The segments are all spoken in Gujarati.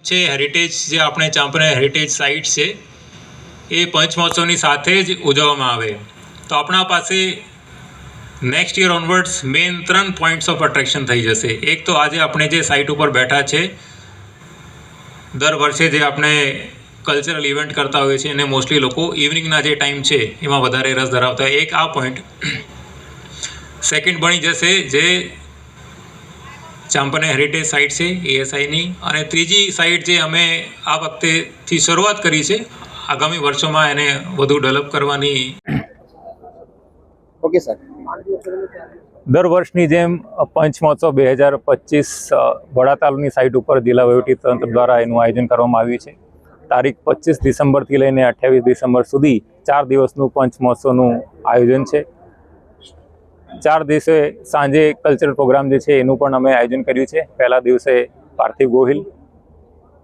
છે હેરિટેજ જે આપણે ચાંપરા હેરિટેજ સાઇટ છે એ પંચમહોત્સવની સાથે જ ઉજવવામાં આવે તો આપણા પાસે next year onwards main 3 points of attraction થઈ જશે. એક તો આજે આપણે જે સાઇટ ઉપર બેઠા છે, દર વર્ષે જે આપણે કલ્ચરલ ઇવેન્ટ કરતા હોઈએ છીએ અને મોસ્ટલી લોકો ઇવનિંગના જે ટાઈમ છે એમાં વધારે રસ ધરાવતા હોય. એક આ પોઈન્ટ. સેકન્ડ બની જશે જે ચાંપરા હેરિટેજ સાઇટ છે એએસઆઈની, અને ત્રીજી સાઇટ જે અમે આ વખતેથી શરૂઆત કરી છે, આગામી વર્ષોમાં એને વધુ ડેવલપ કરવાની. Okay sir. દર વર્ષની જેમ પંચમહોત્સવ 2025 વડાતાલની સાઇટ ઉપર જિલ્લા વહીવટીતંત્ર દ્વારા એનું આયોજન કરવામાં આવ્યું છે. તારીખ 25 ડિસેમ્બરથી લઈને 28 ડિસેમ્બર સુધી 4 દિવસનું પંચમહોત્સવનું આયોજન છે. 4 દિવસે સાંજે કલ્ચરલ પ્રોગ્રામ જે છે એનું પણ અમે આયોજન કર્યું છે. પહેલા દિવસે પાર્થિવ ગોહિલ,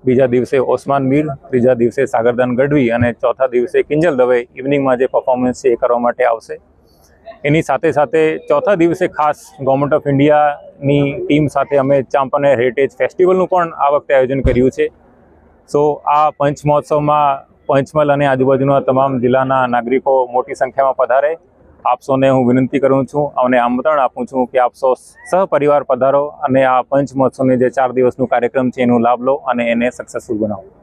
બીજા દિવસે ઓસમાન મીર, ત્રીજા દિવસે સાગરદાન ગઢવી અને ચોથા દિવસે કિંજલ દવે ઇવનિંગમાં જે પરફોર્મન્સ છે એ કરવા માટે આવશે. એની સાથે સાથે ચોથા દિવસે ખાસ ગવર્મેન્ટ ઓફ ઇન્ડિયાની ટીમ સાથે અમે ચાંપરા હેરિટેજ ફેસ્ટિવલનું પણ આ વખતે આયોજન કર્યું છે. સો આ પંચમહોત્સવમાં પંચમહાલ અને આજુબાજુના તમામ જિલ્લાના નાગરિકો મોટી સંખ્યામાં પધારે. આપ સૌને હું વિનંતી કરું છું અને આમંત્રણ આપું છું કે આપ સૌ સહપરિવાર પધારો અને આ પંચમહોત્સવની જે 4 દિવસનું કાર્યક્રમ છે એનો લાભ લો અને એને સક્સેસફુલ બનાવો.